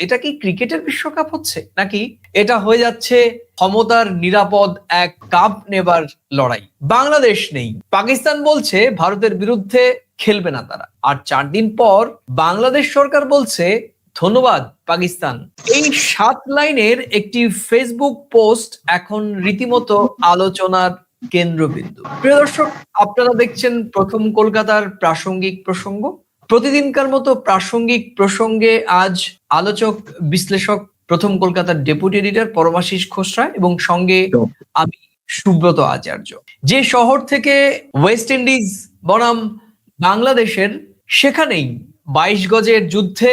এটা কি ক্রিকেটের বিশ্বকাপ হচ্ছে, নাকি এটা হয়ে যাচ্ছে ক্ষমতার নিরাপদ এক কাপ নেবার লড়াই? বাংলাদেশ নেই, পাকিস্তান বলছে ভারতের বিরুদ্ধে খেলবে না তারা, আর 4 দিন পর বাংলাদেশ সরকার বলছে ধন্যবাদ পাকিস্তান। এই 7 লাইনের একটি ফেসবুক পোস্ট এখন রীতিমতো আলোচনার কেন্দ্রবিন্দু। প্রিয় দর্শক, আপনারা দেখছেন প্রথম কলকাতার প্রাসঙ্গিক প্রসঙ্গ। প্রতিদিনকার মতো প্রাসঙ্গিক প্রসঙ্গে আজ আলোচক বিশ্লেষক প্রথম কলকাতার ডেপুটি এডিটর পরমাশিস খোসরা এবং সঙ্গে আমি সুব্রত আচার্য। যে শহর থেকে ওয়েস্ট ইন্ডিজ বনাম বাংলাদেশের, সেখানেই 22 গজের যুদ্ধে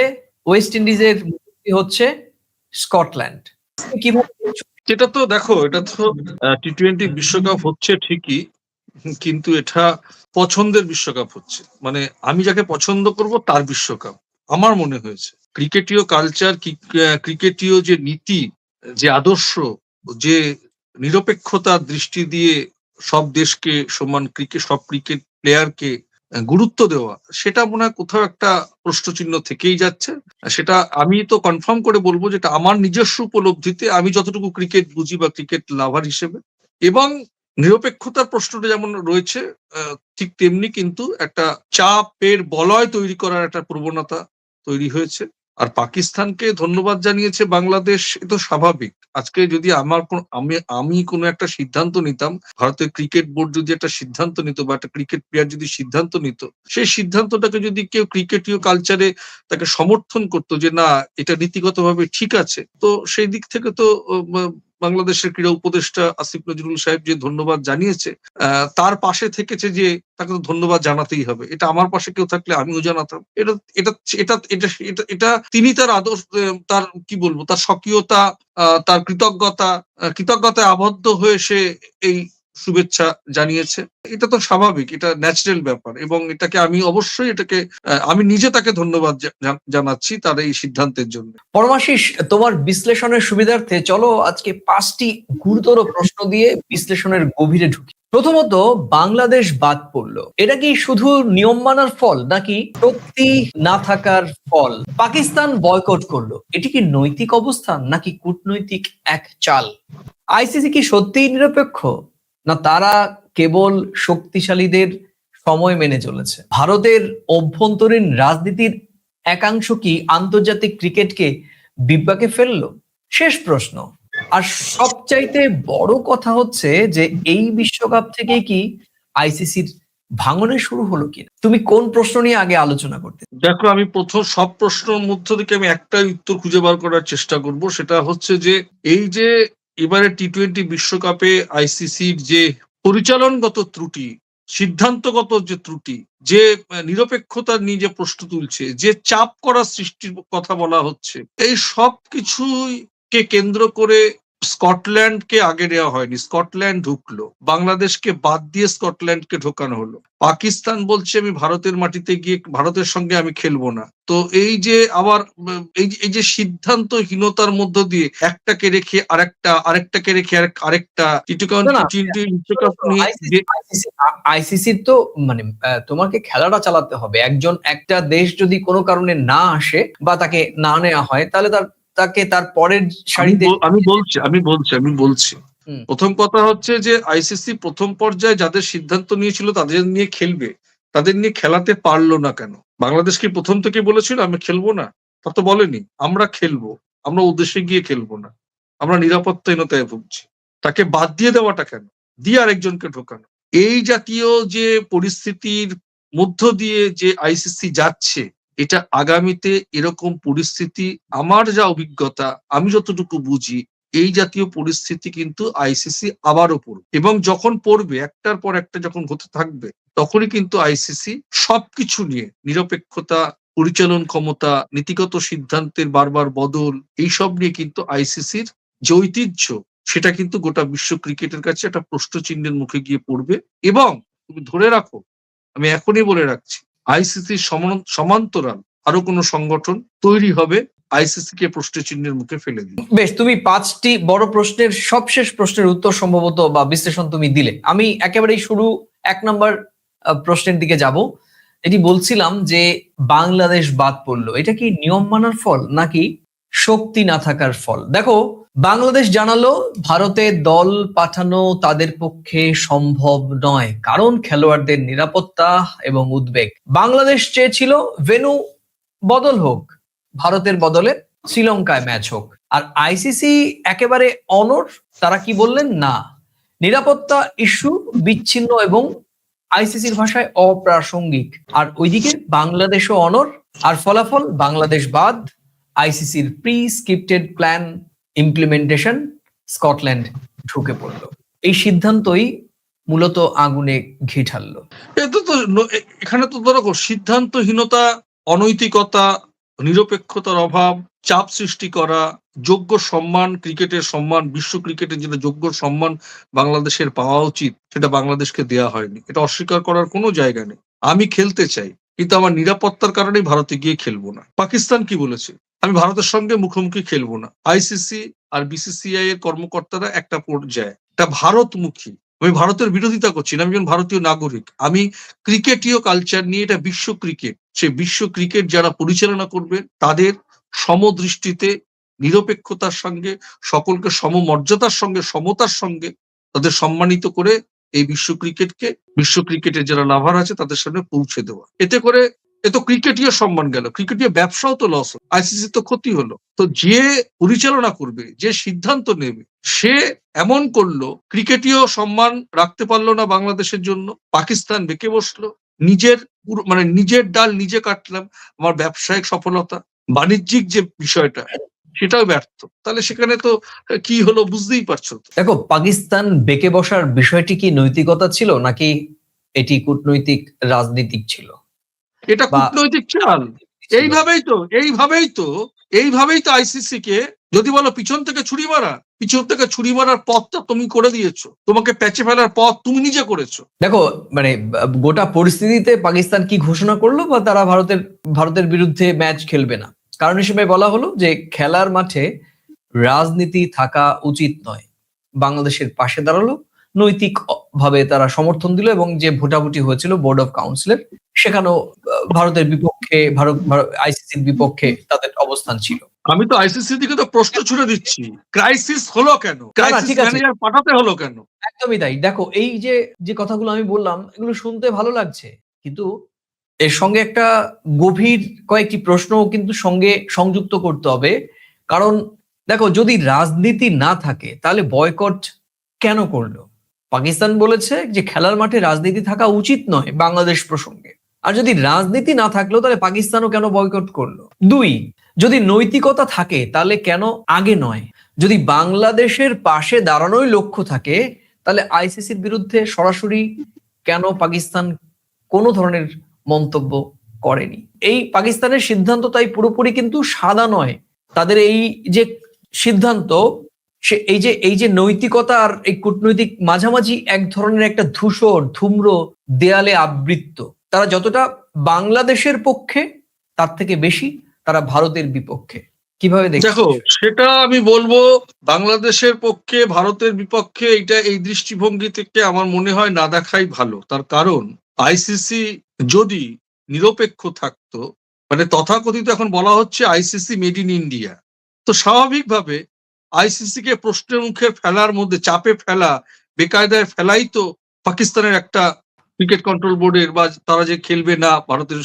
ওয়েস্ট ইন্ডিজের মুখোমুখি হচ্ছে স্কটল্যান্ড। কিভাবে? এটা তো দেখো, এটা তো টি-20 বিশ্বকাপ হচ্ছে ঠিকই, কিন্তু এটা পছন্দের বিশ্বকাপ হচ্ছে। মানে আমি যাকে পছন্দ করব তার বিশ্বকাপ আমার মনে হয়েছে। ক্রিকেটীয় কালচার, ক্রিকেটীয় যে নীতি, যে আদর্শ, যে নিরপেক্ষতার দৃষ্টি দিয়ে সব দেশকে সমান সব ক্রিকেট প্লেয়ারকে গুরুত্ব দেওয়া, সেটা মনে হয় কোথাও একটা প্রশ্নচিহ্ন থেকেই যাচ্ছে। সেটা আমি তো কনফার্ম করে বলবো যেটা আমার নিজস্ব উপলব্ধিতে, আমি যতটুকু ক্রিকেট বুঝি বা ক্রিকেট লাভার হিসেবে, এবং নিরপেক্ষতার প্রশ্নটা যেমন রয়েছে ঠিক তেমনি কিন্তু একটা চাপের বলয় তৈরি করার একটা প্রবণতা তৈরি হয়েছে। আর পাকিস্তানকে ধন্যবাদ জানিয়েছে বাংলাদেশ, এ তো স্বাভাবিক। আজকে যদি আমি কোনো একটা সিদ্ধান্ত নিতাম, ভারতের ক্রিকেট বোর্ড যদি একটা সিদ্ধান্ত নিত বা একটা ক্রিকেট প্লেয়ার যদি সিদ্ধান্ত নিত, সেই সিদ্ধান্তটাকে যদি কেউ ক্রিকেটীয় কালচারে তাকে সমর্থন করতো যে না এটা নীতিগতভাবে ঠিক আছে, তো সেই দিক থেকে তো বাংলাদেশের ক্রীড়া উপদেষ্টা আসিফ নজরুল সাহেব যে ধন্যবাদ জানিয়েছে, তার পাশে থেকেছে, যে তাকে তো ধন্যবাদ জানাতেই হবে। এটা আমার পাশে কেউ থাকলে আমিও জানাতাম। এটা এটা এটা এটা এটা এটা তিনি তার আদর্শ, তার কি বলবো, তার স্বকীয়তা, তার কৃতজ্ঞতায় আবদ্ধ হয়ে সে এই শুভেচ্ছা জানিয়েছে। এটা তো স্বাভাবিক, এটা ন্যাচারাল ব্যাপার, এবং এটাকে আমি অবশ্যই আমি নিজে তাকে ধন্যবাদ জানাচ্ছি তার এই সিদ্ধান্তের জন্য। পরমাশিস, তোমার বিশ্লেষণের সুবিধার্থে চলো আজকে 5টি গুরুতর প্রশ্ন দিয়ে বিশ্লেষণের গভীরে ঢুকি। প্রথমত, বাংলাদেশ বাদ পড়লো, এটা কি শুধু নিয়ম মানার ফল, নাকি শক্তি না থাকার ফল? পাকিস্তান বয়কট করলো, এটি কি নৈতিক অবস্থান নাকি কূটনৈতিক এক চাল? আইসিসি কি সত্যিই নিরপেক্ষ, না তারা কেবল শক্তিশালীদের সময় মেনে চলেছে? ভারতের অভ্যন্তরীণ রাজনীতির একাংশ কি আন্তর্জাতিক ক্রিকেটকে বিপাকে ফেললো? শেষ প্রশ্ন। আর সবচাইতে বড় কথা হচ্ছে যে এই বিশ্বকাপ থেকে কি আইসিসির ভাঙনে শুরু হলো কিনা? তুমি কোন প্রশ্ন নিয়ে আগে আলোচনা করতে? দেখো, আমি প্রথম সব প্রশ্নের মধ্য থেকে আমি একটাই উত্তর খুঁজে বার করার চেষ্টা করব, সেটা হচ্ছে যে এই যে এবারে টি-20 বিশ্বকাপে আইসিসির যে পরিচালনগত ত্রুটি, সিদ্ধান্তগত যে ত্রুটি, যে নিরপেক্ষতা নিয়ে যে প্রশ্ন তুলছে, যে চাপ করা সৃষ্টির কথা বলা হচ্ছে, এই সব কিছুই কে কেন্দ্র করে স্কটল্যান্ডকে আগে নেওয়া হয়নি। স্কটল্যান্ড ঢুকলো, বাংলাদেশকে বাদ দিয়ে স্কটল্যান্ডকে ঢোকানো হলো। পাকিস্তান বলছে আমি ভারতের মাটিতে গিয়ে ভারতের সঙ্গে আমি খেলবো না। তো এই যে আবার এই যে সিদ্ধান্তহীনতার মধ্য দিয়ে একটাকে রেখে আরেকটাকে রেখে আরেকটা টি-20 বিশ্বকাপ নিয়ে আইসিসির তো মানে তোমাকে খেলাটা চালাতে হবে। একটা দেশ যদি কোনো কারণে না আসে বা তাকে না নেওয়া হয়, তাহলে তাকে তার পরের সারিতে আমি বলছি প্রথম কথা হচ্ছে যে আইসিসি প্রথম পর্যায়ে যাদের সিদ্ধান্ত নিয়েছিল তাদের নিয়ে খেলবে, তাদের নিয়ে খেলাতে পারলো না কেন? বাংলাদেশ কি প্রথম থেকে বলেছিল আমি খেলবো না? তা তো বলেনি। আমরা খেলবো, আমরা উদ্দেশ্যে গিয়ে খেলবো না, আমরা নিরাপত্তাহীনতায় ভুগছি। তাকে বাদ দিয়ে দেওয়াটা কেন? দিয়ে আরেকজনকে ঢোকানো। এই জাতীয় যে পরিস্থিতির মধ্য দিয়ে যে আইসিসি যাচ্ছে, এটা আগামীতে এরকম পরিস্থিতি, আমার যা অভিজ্ঞতা, আমি যতটুকু বুঝি, এই জাতীয় পরিস্থিতি কিন্তু আইসিসি আবারও পড়বে, এবং যখন পড়বে একটার পর একটা যখন হতে থাকবে, তখনই কিন্তু আইসিসি সবকিছু নিয়ে নিরপেক্ষতা, পরিচালন ক্ষমতা, নীতিগত সিদ্ধান্তের বারবার বদল, এইসব নিয়ে কিন্তু আইসিসির যে ঐতিহ্য, সেটা কিন্তু গোটা বিশ্ব ক্রিকেটের কাছে একটা প্রশ্নচিহ্নের মুখে গিয়ে পড়বে। এবং তুমি ধরে রাখো, আমি এখনই বলে রাখছি, আইসিসির সমান্তরাল আরো কোনো সংগঠন তৈরি হবে আইসিসি কে প্রশ্নচিহ্নের মুখে ফেলে দিবে। বেশ, তুমি 5টি বড় প্রশ্নের সবশেষ প্রশ্নের উত্তর সম্ভবত বা বিশ্লেষণ তুমি দিলে। আমি একেবারেই শুরু 1 নম্বর প্রশ্নের দিকে যাব। এটি বলছিলাম যে বাংলাদেশ বাদ পড়লো, এটা কি নিয়ম মানার ফল নাকি শক্তি না থাকার ফল। দেখো, বাংলাদেশ জানালো ভারতে দল পাঠানো তাদের পক্ষে সম্ভব নয়, কারণ খেলোয়াড়দের নিরাপত্তা এবং উদ্বেগ। বাংলাদেশ চেয়েছিল ভেন্যু বদল হোক, ভারতের বদলে শ্রীলঙ্কায় ম্যাচ হোক। আর আইসিসি একেবারে অনড়, তারা কি বললেন, না, নিরাপত্তা ইস্যু বিচ্ছিন্ন এবং আইসিসির ভাষায় অপ্রাসঙ্গিক। আর ওইদিকে বাংলাদেশও অনড়, আর ফলাফল বাংলাদেশ বাদ, আইসিসির pre scripted plan implementation Scotland ঢুকে পড়লো। এই সিদ্ধান্তই মূলত আগুনে ঘি ঢাললো। এখানে তো ধরো সিদ্ধান্তহীনতা, অনৈতিকতা, নিরপেক্ষতার অভাব, চাপ সৃষ্টি করা, যোগ্য সম্মান, ক্রিকেটের সম্মান, বিশ্ব ক্রিকেটের যেটা যোগ্য সম্মান বাংলাদেশের পাওয়া উচিত সেটা বাংলাদেশকে দেয়া হয়নি। এটা অস্বীকার করার কোনো জায়গা নেই। আমি খেলতে চাই, কিন্তু আমার নিরাপত্তার কারণেই ভারতে গিয়ে খেলবো না। পাকিস্তান কি বলেছে? আমি ভারতের সঙ্গে মুখোমুখি খেলবো না। আইসিসি আর বিসিসিআই এর কর্মকর্তারা একটা পর্যায়ে এটা ভারতমুখী। আমি ভারতের বিরোধিতা করছি না, আমি একজন ভারতীয় নাগরিক। আমি ক্রিকেটীয় কালচার নিয়ে, এটা বিশ্ব ক্রিকেট, সে বিশ্ব ক্রিকেট যারা পরিচালনা করবে তাদের সমদৃষ্টিতে, নিরপেক্ষতার সঙ্গে, সকলকে সমমর্যাদার সঙ্গে, সমতার সঙ্গে তাদের সম্মানিত করে এই বিশ্ব ক্রিকেটকে, বিশ্ব ক্রিকেটের যারা লাভার আছে তাদের সামনে পৌঁছে দেওয়া। এতে করে এ তো ক্রিকেটীয় সম্মান গেল, ক্রিকেটীয় ব্যবসাও তো লস হলো, আইসিসি তো ক্ষতি হলো। তো যে পরিচালনা করবে, যে সিদ্ধান্ত নেবে, সে এমন করলো, ক্রিকেটীয় সম্মান রাখতে পারলো না বাংলাদেশের জন্য, পাকিস্তান বেঁকে বসলো, নিজের মানে নিজের ডাল নিজে কাটলাম। আমার ব্যবসায়িক সফলতা, বাণিজ্যিক যে বিষয়টা সেটাও ব্যর্থ। তাহলে সেখানে তো কি হলো বুঝতেই পারছো। দেখো, পাকিস্তান বেঁকে বসার বিষয়টি কি নৈতিকতা ছিল নাকি এটি কূটনৈতিক রাজনীতিক ছিল? এটা কূটনৈতিক চাল। এইভাবেই তো আইসিসি কে যদি বলো পিছন থেকে ছুরি মারার পথটা তুমি করে দিয়েছো, তোমাকে প্যাচে ফেলার পথ তুমি নিজে করেছো। দেখো, মানে গোটা পরিস্থিতিতে পাকিস্তান কি ঘোষণা করলো, বা তারা ভারতের বিরুদ্ধে ম্যাচ খেলবে না, কারণ হিসেবে বলা হলো যে খেলার মাঠে রাজনীতি থাকা উচিত নয়। বাংলাদেশের পাশে দাঁড়ালো, নৈতিক ভাবে তারা সমর্থন দিল, এবং যে ভোটাভুটি হয়েছিল বোর্ড অফ কাউন্সিলের, সেখানেও ভারতের বিপক্ষে, আইসিসির বিপক্ষে তাদের অবস্থান ছিল। আমি তো আইসিসির দিকে তো প্রশ্ন ছুড়ে দিচ্ছি, ক্রাইসিস হলো কেন? ক্রাইসিস ম্যানেজার পাঠাতে হলো কেন? একদমই তাই। দেখো, এই যে কথাগুলো আমি বললাম, এগুলো শুনতে ভালো লাগছে, কিন্তু এর সঙ্গে একটা গভীর কয়েকটি প্রশ্ন কিন্তু সঙ্গে সংযুক্ত করতে হবে। কারণ দেখো, যদি রাজনীতি না থাকে তাহলে বয়কট কেন করলো? পাকিস্তান বলেছে যে খেলার মাঠে রাজনীতি থাকা উচিত নয় বাংলাদেশ প্রসঙ্গে। আর যদি রাজনীতি না থাকলো তাহলে পাকিস্তানও কেন বয়কট করলো? দুই, যদি নৈতিকতা থাকে তাহলে কেন আগে নয়? যদি বাংলাদেশের পাশে দাঁড়ানোই লক্ষ্য থাকে তাহলে আইসিসির বিরুদ্ধে সরাসরি কেন পাকিস্তান কোনো ধরনের মন্তব্য করেনি? এই পাকিস্তানের সিদ্ধান্ত তাই পুরোপুরি কিন্তু সাদা নয়। তাদের এই যে সিদ্ধান্ত, সে এই যে নৈতিকতা আর এই কূটনৈতিক মাঝামাঝি এক ধরনের একটা ধূসর ধূম্র দেয়ালে আবৃত্ত। তারা যতটা বাংলাদেশের পক্ষে, তার থেকে বেশি তারা ভারতের বিপক্ষে। কিভাবে দেখো, সেটা আমি বলবো বাংলাদেশের পক্ষে, ভারতের বিপক্ষে, এই দৃষ্টিভঙ্গি থেকে আমার মনে হয় না দেখাই ভালো। তার কারণ আইসিসি যদি নিরপেক্ষ থাকতো, মানে তথাকথিত এখন বলা হচ্ছে আইসিসি মেড ইন ইন্ডিয়া, তো স্বাভাবিকভাবে আইসিসি কে প্রশ্নের মুখে ফেলার মধ্যে, চাপে ফেলা, বেকায়দায় ফেলাই তো পাকিস্তানের একটা ক্রিকেট কন্ট্রোল বোর্ডের, বা তারা যে খেলবে না ভারতের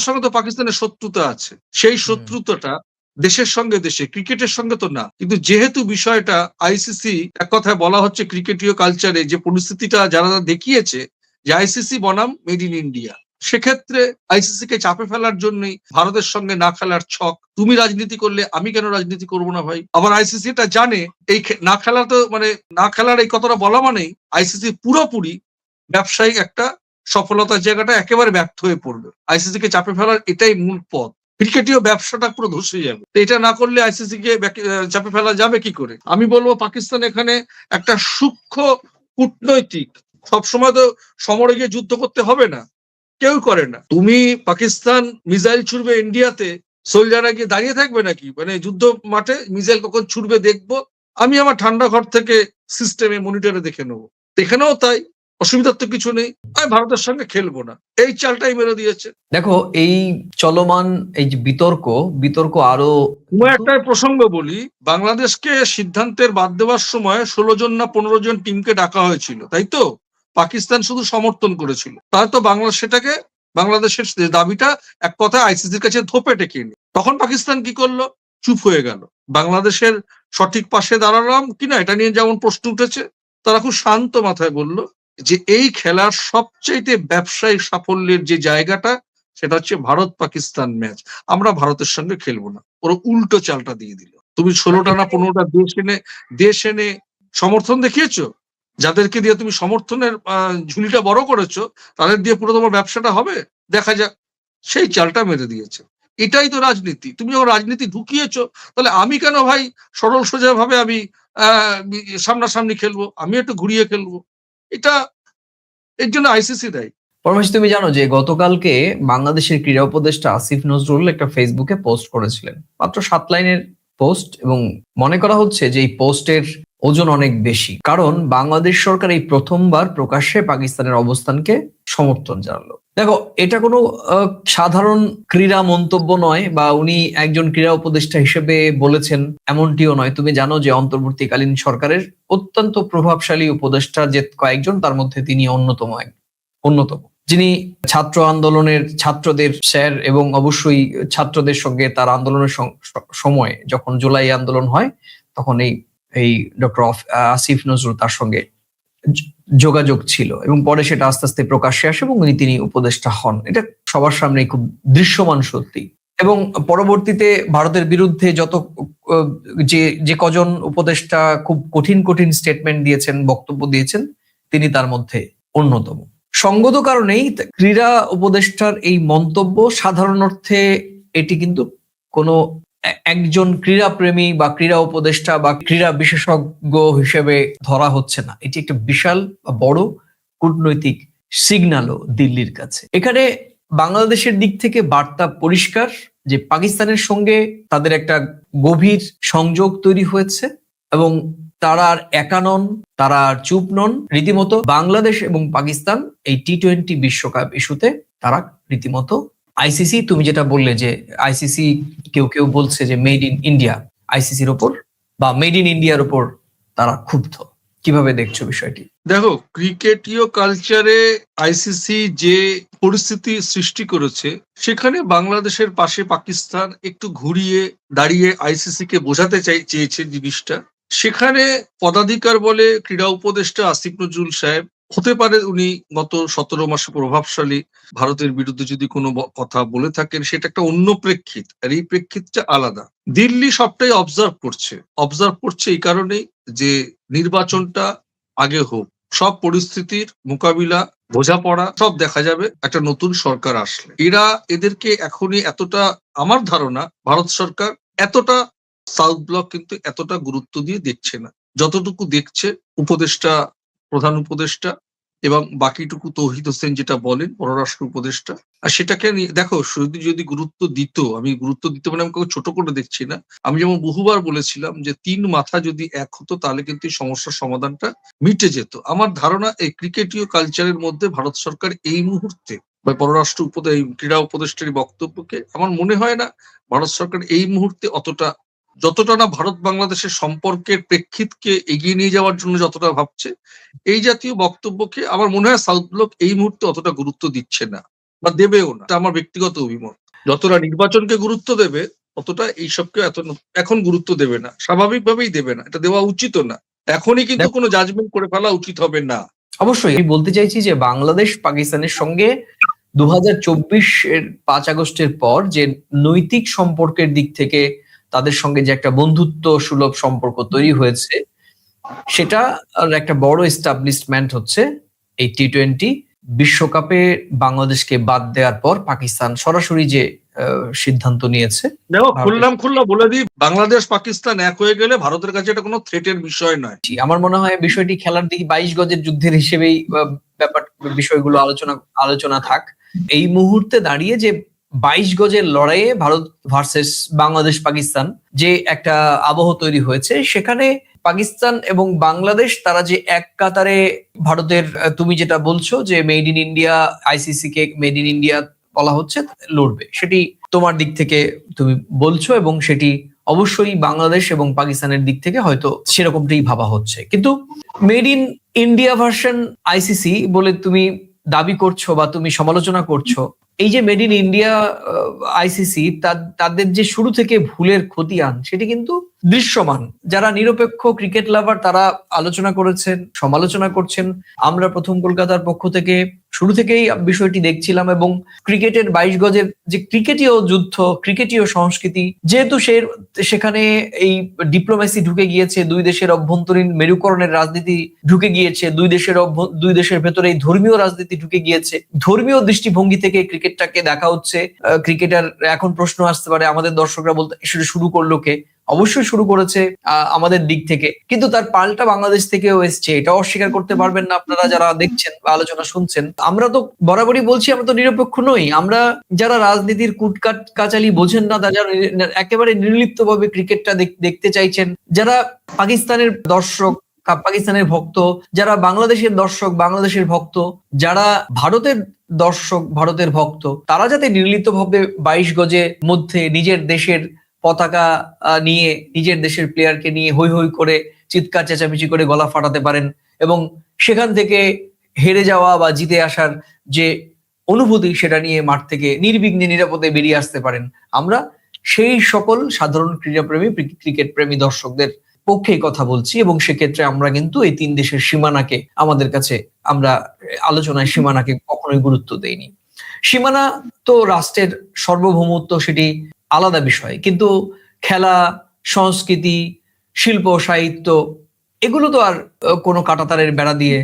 সঙ্গে তো পাকিস্তানের শত্রুতা আছে। সেই শত্রুতাটা দেশের সঙ্গে, ক্রিকেটের সঙ্গে তো না। কিন্তু যেহেতু বিষয়টা আইসিসি, এক কথায় বলা হচ্ছে ক্রিকেটীয় কালচারে যে পরিস্থিতিটা যারা দেখিয়েছে যে আইসিসি বনাম মেড ইন ইন্ডিয়া, সেক্ষেত্রে আইসিসি কে চাপে ফেলার জন্যই ভারতের সঙ্গে না খেলার ছক। তুমি রাজনীতি করলে আমি কেন রাজনীতি করবো না ভাই? আবার আইসিসি এটা জানে এই না খেলা তো, মানে না খেলার এই কথাটা বলা মানেই আইসিসি পুরোপুরি ব্যবসায়িক একটা সফলতার জায়গাটা একেবারে ব্যর্থ হয়ে পড়বে। আইসিসি কে চাপে ফেলার এটাই মূল পথ। ক্রিকেটীয় ব্যবসাটা পুরো ধসে যাবে। এটা না করলে আইসিসি কে চাপে ফেলা যাবে কি করে? আমি বলবো পাকিস্তান এখানে একটা সূক্ষ্ম কূটনৈতিক, সবসময় তো সমরে গিয়ে যুদ্ধ করতে হবে না, কেউ করে না। তুমি পাকিস্তান মিসাইল ছুড়বে ইন্ডিয়াতে, সোলজাররা গিয়ে দাঁড়িয়ে থাকবে নাকি? মানে যুদ্ধ মাঠে মিসাইল কখন ছুড়বে দেখবো, আমি আমার ঠান্ডা ঘর থেকে সিস্টেমে মনিটরে দেখে নেবো। এখানেও তাই, অসুবিধার তো কিছু নেই, আমি ভারতের সঙ্গে খেলবো না, এই চালটাই মেরে দিয়েছে। দেখো, এই চলমান এই যে বিতর্ক আরো তোমার একটা প্রসঙ্গ বলি, বাংলাদেশকে সিদ্ধান্তের বাদ দেওয়ার সময় 16 জন না 15 জন টিমকে ডাকা হয়েছিল, তাই তো? পাকিস্তান শুধু সমর্থন করেছিল, তাই তো বাংলাদেশের দাবিটা এক কথায় আইসিসির কাছে ধোপে টেকে নি। তখন পাকিস্তান কি করলো? চুপ হয়ে গেল। বাংলাদেশের সঠিক পাশে দাঁড়ালাম কিনা এটা নিয়ে যেমন প্রশ্ন উঠেছে, তারা খুব শান্ত মাথায় বলল যে এই খেলার সবচাইতে ব্যবসায়িক সাফল্যের যে জায়গাটা, সেটা হচ্ছে ভারত পাকিস্তান ম্যাচ, আমরা ভারতের সঙ্গে খেলবো না। ওরা উল্টো চালটা দিয়ে দিল। তুমি 16টা না 15টা দেশ এনে সমর্থন দেখিয়েছো, যাদেরকে দিয়ে তুমি সমর্থনের ঝুলিটা বড় করেছো, তাদের দিয়ে পুরো তোমার ব্যবসাটা হবে, দেখা যাক। সেই চালটা মেরে দিয়েছে। এটাই তো রাজনীতি। তুমি যখন রাজনীতি ঢুকিয়েছো, তাহলে আমি কেন ভাই সরল সোজা ভাবে আমি সামনাসামনি খেলবো, আমি একটু ঘুরিয়ে খেলবো? এটা এর জন্য আইসিসি দায়ী। পরমেশ, তুমি জানো যে গতকালকে বাংলাদেশের ক্রীড়া উপদেষ্টা আসিফ নজরুল একটা ফেসবুকে পোস্ট করেছিলেন, মাত্র 7 লাইনের পোস্ট, এবং মনে করা হচ্ছে যে এই পোস্টের ওজন অনেক বেশি, কারণ বাংলাদেশ সরকার এই প্রথমবার প্রকাশ্যে পাকিস্তানের অবস্থানকে সমর্থন জানালো। দেখো, এটা কোনো সাধারণ ক্রীড়া মন্তব্য নয়, বা উনি একজন ক্রীড়া উপদেষ্টা হিসেবে বলেছেন এমনটিও নয়। তুমি জানো যে অন্তর্বর্তীকালীন সরকারের অত্যন্ত প্রভাবশালী উপদেষ্টা যে কয়েকজন, তার মধ্যে তিনি অন্যতম, যিনি ছাত্র আন্দোলনের ছাত্রদের স্যার, এবং অবশ্যই ছাত্রদের সঙ্গে তার আন্দোলনের সময় যখন জুলাই আন্দোলন হয়, তখন এই ডক্টর আসিফ নজরুল তার সঙ্গে যোগাযোগ ছিল, এবং পরে সেটা আস্তে আস্তে প্রকাশ্যে আসে এবং তিনি উপদেষ্টা হন। এটা সবার সামনে খুব দৃশ্যমান সত্যি। এবং পরবর্তীতে ভারতের বিরুদ্ধে যত যে কজন উপদেষ্টা খুব কঠিন স্টেটমেন্ট দিয়েছেন, বক্তব্য দিয়েছেন, তিনি তার মধ্যে অন্যতম। সঙ্গত কারণেই ক্রীড়া উপদেষ্টার এই মন্তব্য সাধারণ অর্থে এটি কিন্তু কোনো একজন ক্রীড়া প্রেমী বা ক্রীড়া উপদেষ্টা বা ক্রীড়া বিশেষজ্ঞ হিসেবে ধরা হচ্ছে না। এটি একটা বিশাল বড় কূটনৈতিক সিগন্যালও দিল্লির কাছে। এখানে বাংলাদেশের দিক থেকে বার্তা পরিষ্কার যে পাকিস্তানের সঙ্গে তাদের একটা গভীর সংযোগ তৈরি হয়েছে, এবং তারা আর একা নন, তারা আর চুপ নন। রীতিমতো বাংলাদেশ এবং পাকিস্তান এই টি-20 বিশ্বকাপ ইস্যুতে তারা রীতিমতো আইসিসি, তুমি যেটা বললে যে আইসিসি, কেউ বলছে যে মেড ইন ইন্ডিয়া আইসিসির ওপর বা মেড ইন ইন্ডিয়ার ওপর তারা ক্ষুব্ধ। কিভাবে দেখছো বিষয়টি? দেখো, ক্রিকেটীয় কালচারে আইসিসি যে পরিস্থিতি সৃষ্টি করেছে, সেখানে বাংলাদেশের পাশে পাকিস্তান একটু ঘুরিয়ে দাঁড়িয়ে আইসিসি কে বোঝাতে চেয়েছে জিনিসটা। সেখানে পদাধিকার বলে ক্রীড়া উপদেষ্টা আসিফ নজরুল সাহেব হতে পারে উনি গত 17 মাসে প্রভাবশালী, ভারতের বিরুদ্ধে যদি কোনো কথা বলে থাকেন সেটা একটা অন্য প্রেক্ষিত, আর এই প্রেক্ষিতটা আলাদা। দিল্লি সবটাই অবজার্ভ করছে এই কারণেই যে নির্বাচনটা আগে হোক, সব পরিস্থিতির মোকাবিলা, বোঝাপড়া সব দেখা যাবে একটা নতুন সরকার আসলে। এদেরকে এখনই এতটা, আমার ধারণা ভারত সরকার এতটা সাউথ ব্লক কিন্তু এতটা গুরুত্ব দিয়ে দেখছে না, যতটুকু দেখছে প্রধান উপদেষ্টা এবং বাকিটুকু তৌহিদ হোসেন যেটা বলেন পররাষ্ট্র উপদেষ্টা। আর সেটাকে দেখো, যদি গুরুত্ব দিত, আমি গুরুত্ব দিতে মানে আমি কাউকে ছোট করে দেখছি না। আমি যেমন বহুবার বলেছিলাম যে 3 মাথা যদি এক হতো, তাহলে কিন্তু এই সমস্যার সমাধানটা মিটে যেত। আমার ধারণা এই ক্রিকেটীয় কালচারের মধ্যে ভারত সরকার এই মুহূর্তে বা ক্রীড়া উপদেষ্টার বক্তব্যকে, আমার মনে হয় না ভারত সরকার এই মুহূর্তে যতটা না ভারত বাংলাদেশের সম্পর্কের প্রেক্ষিতকে এগিয়ে নিয়ে যাওয়ার জন্য যতটা ভাবছে, এই জাতীয় বক্তব্যকে আমার মনে হয় সাউথ ব্লক এই মুহূর্তে অতটা গুরুত্ব দিচ্ছে না বা দেবেও না। এটা আমার ব্যক্তিগত অভিমত। যতটা নির্বাচনকে গুরুত্ব দেবে, অতটা এইসবকে এখন গুরুত্ব দেবে না, স্বাভাবিকভাবেই দেবে না, এটা দেওয়া উচিত না। এখনই কিন্তু কোনো জাজমেন্ট করে ফেলা উচিত হবে না। অবশ্যই আমি বলতে চাইছি যে বাংলাদেশ পাকিস্তানের সঙ্গে 2024-এর 5 আগস্টের পর যে নৈতিক সম্পর্কের দিক থেকে তাদের সঙ্গে যে একটা বন্ধুত্ব সুলভ সম্পর্ক তৈরি হয়েছে, সেটা একটা বড় এস্টাবলিশমেন্ট হচ্ছে এই টি-20 বিশ্বকাপে বাংলাদেশকে বাদ দেওয়ার পর পাকিস্তান সরাসরি যে সিদ্ধান্ত নিয়েছে। দেখো, খুলনা বলে দিই, বাংলাদেশ পাকিস্তান এক হয়ে গেলে ভারতের কাছে এটা কোনো থ্রেটের বিষয় নয়। আমার মনে হয় বিষয়টি খেলার দিকে 22 গজের যুদ্ধের হিসেবেই বিষয়গুলো আলোচনা থাক। এই মুহূর্তে দাঁড়িয়ে যে 22 গজের লড়াইয়ে ভারত ভার্সেস বাংলাদেশ পাকিস্তান যে একটা আবহ তৈরি হয়েছে, সেখানে পাকিস্তান এবং বাংলাদেশ তারা যে এক কাতারে ভারতের তুমি যেটা বলছো যে made in India, ICC K made in India বলা হচ্ছে, লড়বে, সেটি তোমার দিক থেকে তুমি বলছো এবং সেটি অবশ্যই বাংলাদেশ এবং পাকিস্তানের দিক থেকে হয়তো সেরকমটাই ভাবা হচ্ছে। কিন্তু made in India version ICC বলে তুমি দাবি করছো বা তুমি সমালোচনা করছো, এই যে মেড ইন ইন্ডিয়া আইসিসি, তাদের যে শুরু থেকে ভুলের খতিয়ান সেটি কিন্তু দৃশ্যমান। যারা নিরপেক্ষ ক্রিকেট লাভার তারা আলোচনা করেছেন, সমালোচনা করছেন। আমরা প্রথম কলকাতার পক্ষ থেকে শুরু থেকেই বিষয়টি দেখছিলাম এবং ক্রিকেটের 22 গজের যে ক্রিকেটীয় যুদ্ধ, ক্রিকেটীয় সংস্কৃতি, যেহেতু সেখানে এই ডিপ্লোমেসি ঢুকে গিয়েছে, দুই দেশের অভ্যন্তরীণ মেরুকরণের রাজনীতি ঢুকে গিয়েছে, দুই দেশের ভেতরে এই ধর্মীয় রাজনীতি ঢুকে গিয়েছে, ধর্মীয় দৃষ্টিভঙ্গি থেকে ক্রিকেটটাকে দেখা হচ্ছে। ক্রিকেটার এখন প্রশ্ন আসতে পারে, আমাদের দর্শকরা বলতে সেটা শুরু করলো কে? অবশ্যই শুরু করেছে আমাদের দিক থেকে, কিন্তু তার পাল্টা বাংলাদেশ থেকেও এসছে, এটাও অস্বীকার করতে পারবেন না আপনারা যারা দেখছেন বা আলোচনা শুনছেন। আমরা তো বরাবরই বলছি আমরা তো নিরপেক্ষ নই। আমরা যারা রাজনীতির কুটকাট কাচালি বোঝেন না, যারা একেবারে নির্লিপ্তভাবে ক্রিকেটটা দেখতে চাইছেন, যারা পাকিস্তানের দর্শক, পাকিস্তানের ভক্ত, যারা বাংলাদেশের দর্শক, বাংলাদেশের ভক্ত, যারা ভারতের দর্শক, ভারতের ভক্ত, তারা যাতে নির্লিপ্তভাবে 22 গজের মধ্যে নিজের দেশের পতাকা নিয়ে, নিজের দেশের প্লেয়ারকে নিয়ে হৈ হৈ করে চিৎকার চেঁচামেচি করে গলা ফাটাতে পারেন এবং সেখান থেকে হেরে যাওয়া বা জিতে আসার যে অনুভূতি সেটা নিয়ে মাঠ থেকে নির্বিঘ্নে নিরাপদে বেরিয়ে আসতে পারেন, আমরা সেই সকল সাধারণ ক্রীড়াপ্রেমী, ক্রিকেট প্রেমী দর্শকদের পক্ষেই কথা বলছি। এবং সেক্ষেত্রে আমরা কিন্তু এই 3 দেশের সীমানাকে আমাদের কাছে, আমরা আলোচনায় সীমানাকে কখনোই গুরুত্ব দেইনি। সীমানা তো রাষ্ট্রের সার্বভৌমত্ব, সেটি আলাদা বিষয়, কিন্তু খেলা, সংস্কৃতি, শিল্প, সাহিত্য, এগুলো তো আর কোনো কাঁটাতারের বেড়া দিয়ে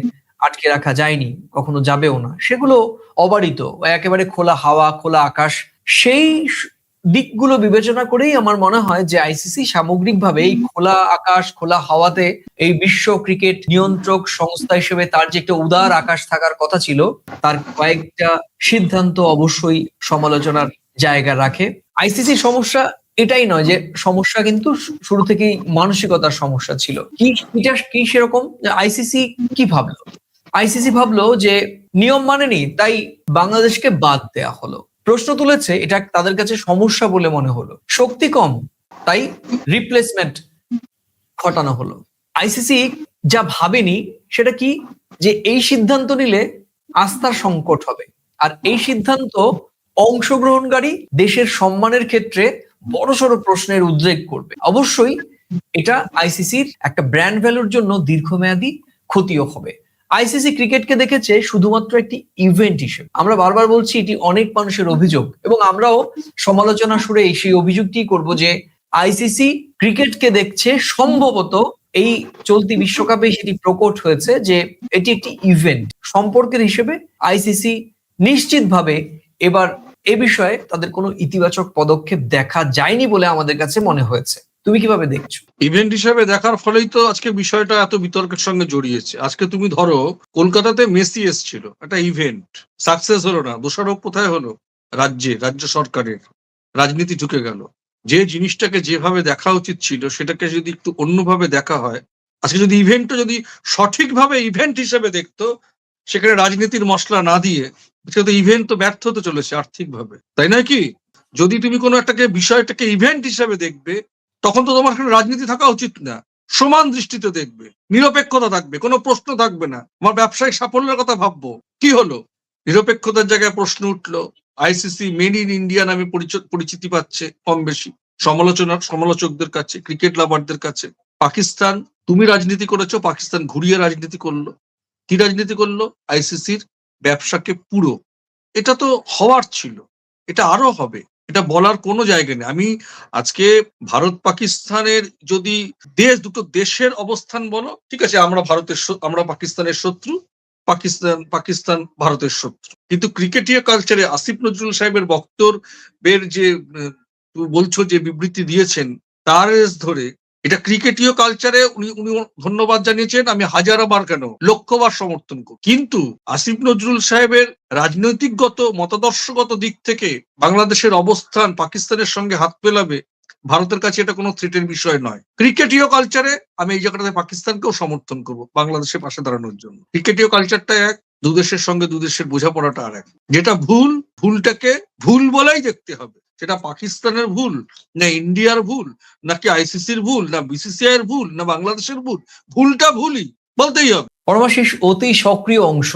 আটকে রাখা যায়নি, কখনো যাবেও না। সেগুলো অবারিত, একেবারে খোলা হাওয়া, খোলা আকাশ। সেই দিকগুলো বিবেচনা করেই আমার মনে হয় যে আইসিসি সামগ্রিকভাবে এই খোলা আকাশ, খোলা হাওয়াতে এই বিশ্ব ক্রিকেট নিয়ন্ত্রক সংস্থা হিসেবে তার যে একটা উদার আকাশ থাকার কথা ছিল, তার কয়েকটা সিদ্ধান্ত অবশ্যই সমালোচনার জায়গা রাখে। আইসিসি সমস্যা এটাই নয়, যে সমস্যা কিন্তু শুরু থেকেই মানসিকতার সমস্যা ছিল। কি সেরকম? আইসিসি কি ভাবলো? আইসিসি ভাবলো যে নিয়ম মানেনি, তাই বাংলাদেশকে বাদ দেয়া হলো। প্রশ্ন তুলেছে, এটা তাদের কাছে সমস্যা বলে মনে হলো। শক্তি কম, তাই রিপ্লেসমেন্ট ঘটানো হলো। আইসিসি যা ভাবেনি সেটা কি, যে এই সিদ্ধান্ত নিলে আস্থার সংকট হবে, আর এই সিদ্ধান্ত অংশগ্রহণকারী দেশের সম্মানের ক্ষেত্রে বড়সড় প্রশ্নের উদ্রেক করবে। অবশ্যই এটা আইসিসির একটা ব্র্যান্ড ভ্যালুর জন্য দীর্ঘমেয়াদী ক্ষতিও হবে। আইসিসি ক্রিকেটকে দেখেছে শুধুমাত্র একটি ইভেন্ট হিসেবে। আমরা বারবার বলছি, এটি অনেক মানুষের অভিযোগ এবং আমরাও সমালোচনা সুরে সেই অভিযোগটি করব যে আইসিসি ক্রিকেটকে দেখছে, সম্ভবত এই চলতি বিশ্বকাপে সেটি প্রকট হয়েছে যে এটি একটি ইভেন্ট সম্পর্কের হিসেবে আইসিসি নিশ্চিতভাবে এবার এ বিষয়ে তাদের কোনো ইতিবাচক পদক্ষেপ দেখা যায়নি বলে আমাদের কাছে মনে হয়েছে। তুমি কিভাবে দেখছো? ইভেন্ট হিসেবে দেখার ফলেই তো আজকে বিষয়টা এত বিতর্কের সঙ্গে জড়িয়েছে। আজকে তুমি ধরো কলকাতাতে মেসি এসেছিল, একটা ইভেন্ট, সাকসেস হলো না, দোষারোপ কোথায় হলো? রাজ্য সরকারের রাজনীতি ঢুকে গেল। যে জিনিসটাকে যেভাবে দেখা উচিত ছিল সেটাকে যদি একটু অন্যভাবে দেখা হয়, আজকে যদি ইভেন্টটা যদি সঠিকভাবে ইভেন্ট হিসেবে দেখতো, সেখানে রাজনীতির মশলা না দিয়ে, সেটা ইভেন্ট তো ব্যর্থ হতে চলেছে আর্থিকভাবে, তাই নয় কি? যদি তুমি কোনো একটাকে বিষয়টাকে ইভেন্ট হিসেবে দেখবে, তখন তো তোমার রাজনীতি থাকা উচিত না। সমান দৃষ্টিতে দেখবে, নিরপেক্ষতা থাকবে, কোনো প্রশ্ন থাকবে না। আমার ব্যবসায়িক সাফল্যের কথা ভাববো, কি হলো? নিরপেক্ষতার জায়গায় প্রশ্ন উঠলো। আইসিসি মেড ইন ইন্ডিয়া নামে পরিচিতি পাচ্ছে কম বেশি সমালোচকদের কাছে, ক্রিকেট লাভারদের কাছে। পাকিস্তান, তুমি রাজনীতি করেছো, পাকিস্তান ঘুরিয়ে রাজনীতি করলো। কি রাজনীতি করলো? আইসিসির ব্যবসাকে পুরো। এটা তো হওয়ার ছিল, এটা আরো হবে, এটা বলার কোনো জায়গা নেই। আমি আজকে ভারত পাকিস্তানের যদি দুটো দেশের অবস্থান বলো, ঠিক আছে, আমরা পাকিস্তানের শত্রু, পাকিস্তান ভারতের শত্রু, কিন্তু ক্রিকেটীয় কালচারে আসিফ নজরুল সাহেবের বক্তব্যের যে বলছো যে বিবৃতি দিয়েছেন, তার ধরে এটা ক্রিকেটীয় কালচারে উনি ধন্যবাদ জানিয়েছেন। আমি হাজারবার কেন লক্ষবার সমর্থন করি, কিন্তু আসিফ নজরুল সাহেবের রাজনৈতিকগত মতাদর্শগত দিক থেকে বাংলাদেশের অবস্থান পাকিস্তানের সঙ্গে হাত মেলাবে, ভারতের কাছে এটা কোনো থ্রেটের বিষয় নয়। ক্রিকেটীয় কালচারে আমি এই জায়গাটাতে পাকিস্তানকেও সমর্থন করবো বাংলাদেশের পাশে দাঁড়ানোর জন্য। ক্রিকেটীয় কালচারটা এক, দুদেশের সঙ্গে দুদেশের বোঝাপড়াটা আর এক। যেটা ভুল, ভুলটাকে ভুল বলেই দেখতে হবে। সেটা পাকিস্তানের ভুল, না ইন্ডিয়ার ভুল, নাকি আইসিসির ভুল, না বিসিসিআই এর ভুল, না বাংলাদেশের ভুল, ভুলটা ভুলই বলতেই হবে। পরমাশিস অতি সক্রিয় অংশ।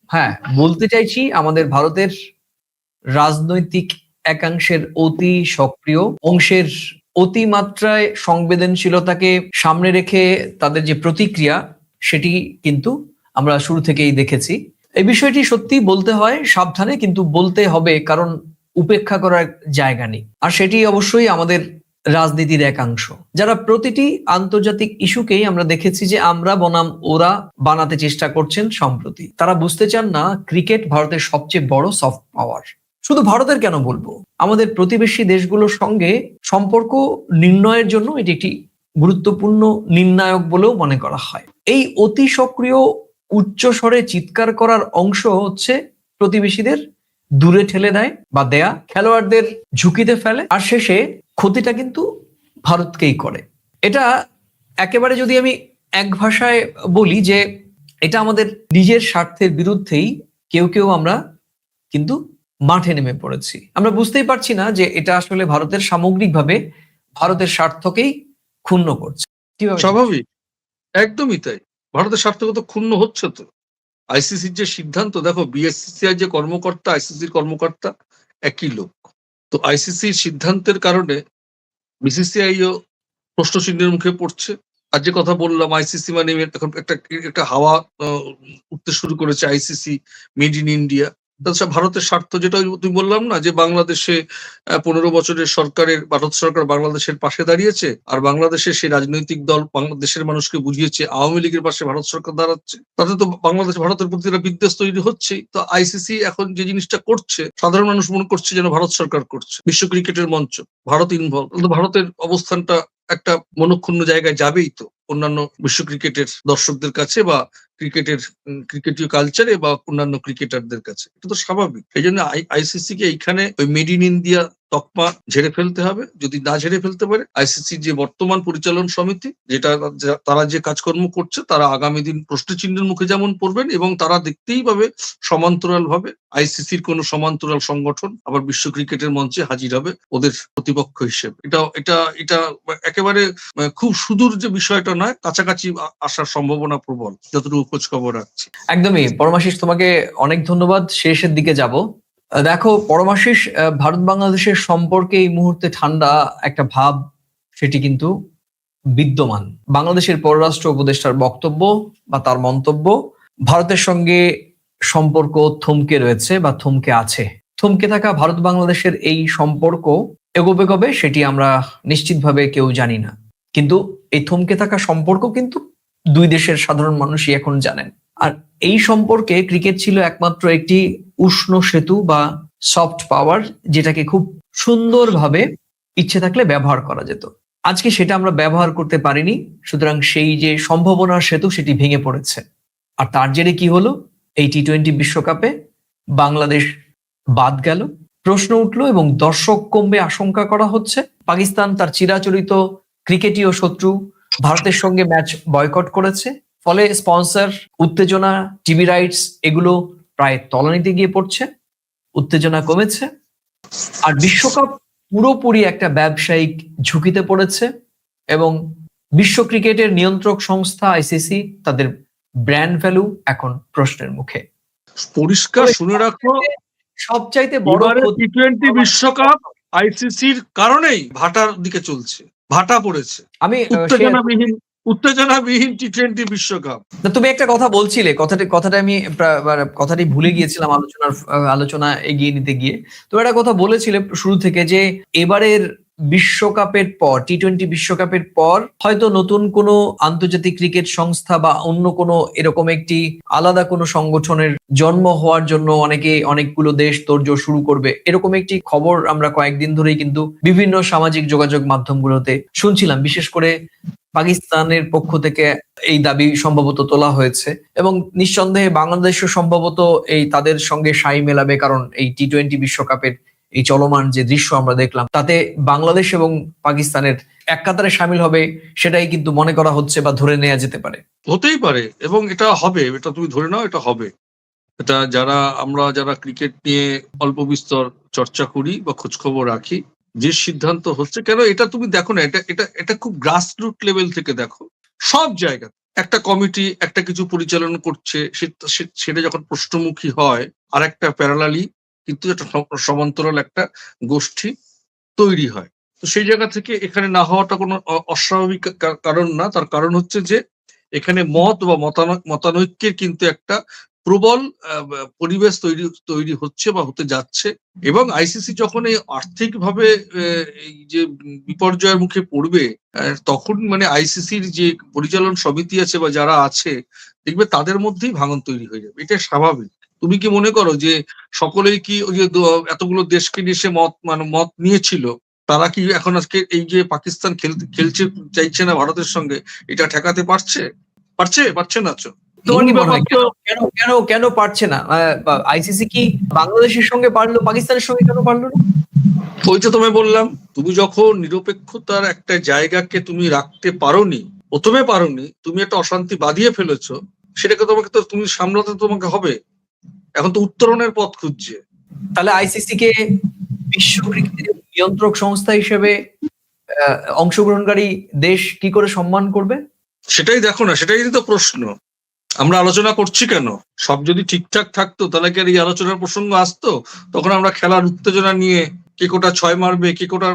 হ্যাঁ, বলতে চাইছি আমাদের ভারতের রাজনৈতিক একাংশের অতি সক্রিয় অংশের অতিমাত্রায় সংবেদনশীলতাকে সামনে রেখে তাদের যে প্রতিক্রিয়া, সেটি কিন্তু আমরা শুরু থেকেই দেখেছি। এই বিষয়টি সত্যি বলতে হয় সাবধানে, কিন্তু বলতে হবে, কারণ উপেক্ষা করার জায়গা নেই। আর সেটি অবশ্যই আমাদের রাজনীতির একাংশ, যারা প্রতিটি আন্তর্জাতিক ইস্যুকেই আমরা দেখেছি যে আমরা বনাম ওরা বানাতে চেষ্টা করছেন সম্প্রতি। তারা বুঝতে চান না ক্রিকেট ভারতের সবচেয়ে বড় সফট পাওয়ার। শুধু ভারতের কেন বলবো, আমাদের প্রতিবেশী দেশগুলোর সঙ্গে সম্পর্ক নির্ণয়ের জন্য এটি একটি গুরুত্বপূর্ণ নির্ণায়ক বলেও মনে করা হয়। এই অতি সক্রিয় উচ্চ স্বরে চিৎকার করার অংশ হচ্ছে প্রতিবেশীদের দূরে ঠেলে দেয় বা দেয়া, খেলোয়াড়দের ঝুঁকিতে ফেলে, আর শেষে ক্ষতিটা কিন্তু ভারতকেই করে। এটা একেবারে যদি আমি এক ভাষায় বলি যে এটা আমাদের নিজের স্বার্থের বিরুদ্ধেই কেউ কেউ আমরা কিন্তু মাঠে নেমে পড়েছি। আমরা বুঝতেই পারছি না যে এটা আসলে ভারতের সামগ্রিকভাবে ভারতের স্বার্থকেই ক্ষুণ্ণ করছে। কিভাবে? স্বাভাবিক, একদমই তাই। ভারতের স্বার্থগত ক্ষুণ্ণ হচ্ছে তো। আইসিসির যে সিদ্ধান্ত, দেখো বিএসসিসিআই যে কর্মকর্তা, আইসিসির কর্মকর্তা একই লোক। তো আইসিসির সিদ্ধান্তের কারণে বিসিসিআইও প্রশ্নচিহ্নের মুখে পড়ছে। আর যে কথা বললাম, আইসিসি মানে এখন একটা হাওয়া উঠতে শুরু করেছে, আইসিসি মেড ইন ইন্ডিয়া। তাছাড়া ভারতের স্বার্থ, যেটা তুমি বললাম না, যে বাংলাদেশে 15 বছরের সরকারের ভারত সরকার বাংলাদেশের পাশে দাঁড়িয়েছে, আর বাংলাদেশের সেই রাজনৈতিক দল বাংলাদেশের মানুষকে বুঝিয়েছে আওয়ামী লীগের পাশে ভারত সরকার দাঁড়াচ্ছে, তাতে তো বাংলাদেশ ভারতের প্রতি একটা বিদ্বেষ তৈরি হচ্ছেই। তো আইসিসি এখন যে জিনিসটা করছে, সাধারণ মানুষ মনে করছে যেন ভারত সরকার করছে। বিশ্ব ক্রিকেটের মঞ্চ, ভারত ইনভলভ, কিন্তু ভারতের অবস্থানটা একটা মনক্ষুণ্ণ জায়গায় যাবেই তো অন্যান্য বিশ্ব ক্রিকেটের দর্শকদের কাছে, বা ক্রিকেটীয় কালচারে, বা অন্যান্য ক্রিকেটারদের কাছে। এটা তো স্বাভাবিক। এই জন্য আইসিসি কে এইখানে ওই মেড ইন ইন্ডিয়া তকমা ঝেড়ে ফেলতে হবে। যদি না ঝেড়ে ফেলতে পারে, আইসিসির যে বর্তমান পরিচালন সমিতি, তারা যে কাজকর্ম করছে, তারা আগামী দিন প্রশ্নচিহ্নের মুখে যেমন পড়বেন, এবং তারা দেখতেই পাবে সমান্তরাল ভাবে আইসিসির কোন সমান্তরাল সংগঠন আবার বিশ্ব ক্রিকেটের মঞ্চে হাজির হবে ওদের প্রতিপক্ষ হিসেবে। এটা একেবারে খুব সুদূর যে বিষয়টা নয়, কাছাকাছি আসার সম্ভাবনা প্রবল, যতটুকু খোঁজ খবর রাখছি। একদমই। পরমাশিস, তোমাকে অনেক ধন্যবাদ। শেষের দিকে যাব। দেখো পরমাশিস, ভারত বাংলাদেশের সম্পর্কে এই মুহূর্তে ঠান্ডা একটা ভাব সেটি কিন্তু বিদ্যমান। বাংলাদেশের পররাষ্ট্র উপদেষ্টার বক্তব্য বা তার মন্তব্য, ভারতের সঙ্গে সম্পর্ক থমকে রয়েছে বা থমকে আছে। থমকে থাকা ভারত বাংলাদেশের এই সম্পর্ক এগোবে কবে সেটি আমরা নিশ্চিতভাবে কেউ জানি না, কিন্তু এই থমকে থাকা সম্পর্ক কিন্তু দুই দেশের সাধারণ মানুষই এখন জানেন। আর এই সম্পর্কে ক্রিকেট ছিল একমাত্র একটি উষ্ণ সেতু বা সফট পাওয়ার, যেটাকে খুব সুন্দরভাবে ইচ্ছে থাকলে ব্যবহার করা যেত। আজকে সেটা আমরা ব্যবহার করতে পারিনি, সুতরাং সেই যে সম্ভাবনার সেতু সেটি ভেঙে পড়েছে। আর তার জেরে কি হলো, এই টি-20 বিশ্বকাপে বাংলাদেশ বাদ গেল, প্রশ্ন উঠলো এবং দর্শক কমবে আশঙ্কা করা হচ্ছে। পাকিস্তান তার চিরাচরিত ক্রিকেটীয় শত্রু ভারতের সঙ্গে ম্যাচ বয়কট করেছে, ফলে স্পন্সর, উত্তেজনা, টিভি রাইটস এগুলো প্রায় তলানিতে গিয়ে পড়ছে, উত্তেজনা কমেছে। আর বিশ্বকাপ পুরোপুরি একটা ব্যবসায়িক ঝুঁকিতে পড়েছে, এবং বিশ্ব ক্রিকেটের নিয়ন্ত্রক সংস্থা আইসিসি তাদের ব্র্যান্ড ভ্যালু এখন প্রশ্নের মুখে। পরিষ্কার শুনে রাখো, সবচাইতে বড় টি-20 বিশ্বকাপ আইসিসির কারণেই ভাটার দিকে চলছে, ভাটা পড়েছে। আমি উত্তেজনাবিহীন টি-20 বিশ্বকাপ। তুমি একটা কথা বলছিলে, কথাটা আমি কথাটি ভুলে গিয়েছিলাম আলোচনা এগিয়ে নিতে গিয়ে। তুমি একটা কথা বলেছিলে শুরু থেকে যে এবারের বিশ্বকাপের পর, টি-20 বিশ্বকাপের পর হয়তো নতুন কোনো আন্তর্জাতিক ক্রিকেট সংস্থা বা অন্য কোনো এরকম একটি আলাদা কোনো সংগঠনের জন্ম হওয়ার জন্য অনেকগুলো দেশ তোড়জোড় শুরু করবে, এরকম একটি খবর আমরা কয়েকদিন ধরেই কিন্তু বিভিন্ন সামাজিক যোগাযোগ মাধ্যমগুলোতে শুনছিলাম। বিশেষ করে পাকিস্তানের পক্ষ থেকে এই দাবি সম্ভবত তোলা হয়েছে, এবং নিঃসন্দেহে বাংলাদেশও সম্ভবত এই তাদের সঙ্গে সাই মেলাবে, কারণ এই টি-20 বিশ্বকাপের এই চলমান যে দৃশ্য আমরা দেখলাম, তাতে বাংলাদেশ এবং পাকিস্তানের এক কাতারে সামিল হবে, সেটাই কিন্তু মনে করা হচ্ছে বা ধরে নেওয়া যেতে পারে। হতেই পারে, এবং এটা হবে, এটা তুমি ধরে নাও, এটা হবে। এটা যারা ক্রিকেট নিয়ে অল্প বিস্তর চর্চা করি বা খোঁজখবর রাখি, যে সিদ্ধান্ত হচ্ছে, কেন এটা তুমি দেখো না, এটা এটা এটা খুব গ্রাসরুট লেভেল থেকে দেখো, সব জায়গা একটা কমিটি একটা কিছু পরিচালনা করছে, সেটা যখন প্রশ্নমুখী হয়, আর একটা প্যারালালি কিন্তু একটা সমান্তরাল একটা গোষ্ঠী তৈরি হয়। তো সেই জায়গা থেকে এখানে না হওয়াটা কোনো অস্বাভাবিক কারণ না। তার কারণ হচ্ছে যে এখানে মত বা মতানৈক্যের কিন্তু একটা প্রবল পরিবেশ তৈরি হচ্ছে বা হতে যাচ্ছে। এবং আইসিসি যখন এই আর্থিকভাবে এই যে বিপর্যয়ের মুখে পড়বে, তখন মানে আইসিসির যে পরিচালন সমিতি আছে বা যারা আছে, দেখবে তাদের মধ্যেই ভাঙন তৈরি হয়ে যাবে। এটা স্বাভাবিক। তুমি কি মনে করো যে সকলেই কি ওই যে এতগুলো দেশকে নিয়ে সে মত নিয়েছিল, তারা কি এখন আজকে এই যে পাকিস্তান খেলছে চাইছে না ভারতের সঙ্গে, এটা ঠেকাতে পারছে না? তোমার মূল কি মনে ব্যাপার হয় তো কেন কেন কেন পারছে না? আইসিসি কি বাংলাদেশের সঙ্গে পারলো, পাকিস্তানের সঙ্গে কেন পারলো না? ওই তো তোমায় বললাম, তুমি যখন নিরপেক্ষতার একটা জায়গাকে তুমি রাখতে পারোনি, প্রথমে পারোনি, তুমি একটা অশান্তি বাঁধিয়ে ফেলেছো, সেটাকে তুমি সামলাতে তোমাকে হবে। এখন তো উত্তরণের পথ খুঁজছে। তাহলে আইসিসি কে বিশ্ব ক্রিকেটের নিয়ন্ত্রক সংস্থা হিসেবে অংশগ্রহণকারী দেশ কি করে সম্মান করবে? সেটাই দেখো না, সেটাই তো প্রশ্ন। আমরা আলোচনা করছি কেন? সব যদি ঠিকঠাক থাকতো তাহলে কি আর এই আলোচনার প্রসঙ্গ আসতো? তখন আমরা খেলার উত্তেজনা নিয়ে, কে কোটা 6 মারবে, কে কোটা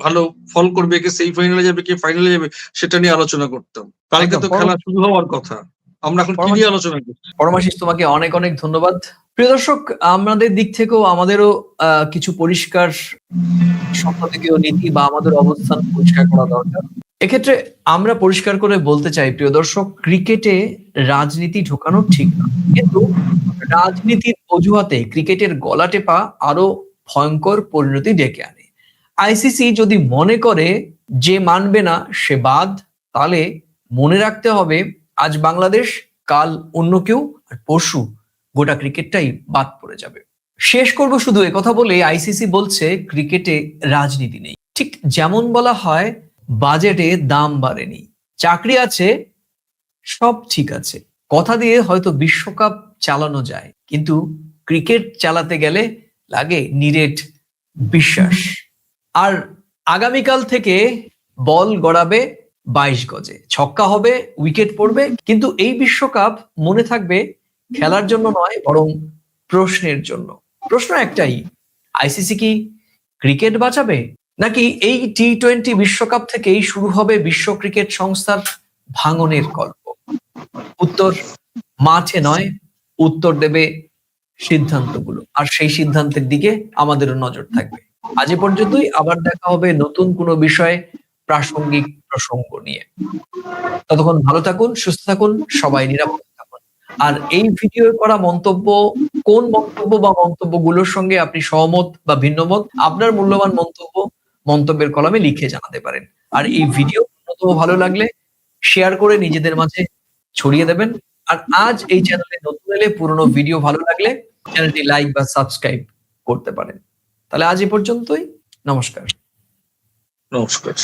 ভালো ফল করবে, কে সেমি ফাইনালে যাবে, কে ফাইনালে যাবে, সেটা নিয়ে আলোচনা করতাম। কালকে তো খেলা শুরু হওয়ার কথা, আমরা এখন কি নিয়ে আলোচনা করছি? পরমাশিস, তোমাকে অনেক অনেক ধন্যবাদ। প্রিয় দর্শক, আমাদের দিক থেকেও আমাদেরও কিছু পরিষ্কার সম্পাদকীয় নীতি বা আমাদের অবস্থান পরিষ্কার করা দরকার। এক্ষেত্রে আমরা পরিষ্কার করে বলতে চাই, প্রিয় দর্শক, ক্রিকেটে রাজনীতি ঢোকানো ঠিক না, কিন্তু রাজনীতির অজুহাতে ক্রিকেটের গলা টেপা আরো ভয়ঙ্কর পরিণতি ডেকে আনে। আইসিসি যদি মনে করে যে মানবে না সে বাদ, তাহলে মনে রাখতে হবে আজ বাংলাদেশ, কাল অন্য কেউ, আর পরশু গোটা ক্রিকেটটাই বাদ পড়ে যাবে। শেষ করব শুধু কথা বলে, আইসিসি বলছে ক্রিকেটে রাজনীতি নেই। ঠিক যেমন বলা হয় বাজেটে দাম বাড়েনি, চাকরি আছে, সব ঠিক আছে, কথা দিয়ে হয়তো বিশ্বকাপ চালানো যায়, কিন্তু ক্রিকেট চালাতে গেলে লাগে নিরেট বিশ্বাস। আর আগামীকাল থেকে বল গড়াবে 22 গজে, ছক্কা হবে, উইকেট পড়বে, কিন্তু এই বিশ্বকাপ মনে থাকবে খেলার জন্য নয়, বরং প্রশ্নের জন্য। প্রশ্ন একটাই, আইসিসি কি ক্রিকেট বাঁচাবে, নাকি এই টি-20 বিশ্বকাপ থেকেই শুরু হবে বিশ্ব ক্রিকেট সংস্থার ভাঙনের গল্প? উত্তর মাঠে নয়, উত্তর দেবে সিদ্ধান্তগুলো, আর সেই সিদ্ধান্তের দিকে আমাদেরও নজর থাকবে। আজ এ পর্যন্তই, আবার দেখা হবে নতুন কোনো বিষয়ে, প্রাসঙ্গিক প্রসঙ্গ নিয়ে। ততক্ষণ ভালো থাকুন, সুস্থ থাকুন, সবাই নিরাপদ থাকুন। আর এই ভিডিওর করা মন্তব্য, কোন মন্তব্য বা মন্তব্যগুলোর সঙ্গে আপনি সহমত বা ভিন্নমত, আপনার মূল্যবান মন্তব্যের কলামে লিখে জানাতে পারেন। আর এই ভিডিও ন্যূনতম ভালো লাগলে শেয়ার করে নিজেদের মাঝে ছড়িয়ে দেবেন। আর আজ এই চ্যানেলে নতুন এলে, পুরনো ভিডিও ভালো লাগলে চ্যানেলটি লাইক বা সাবস্ক্রাইব করতে পারেন। তাহলে আজ এ পর্যন্তই, নমস্কার। নমস্কার।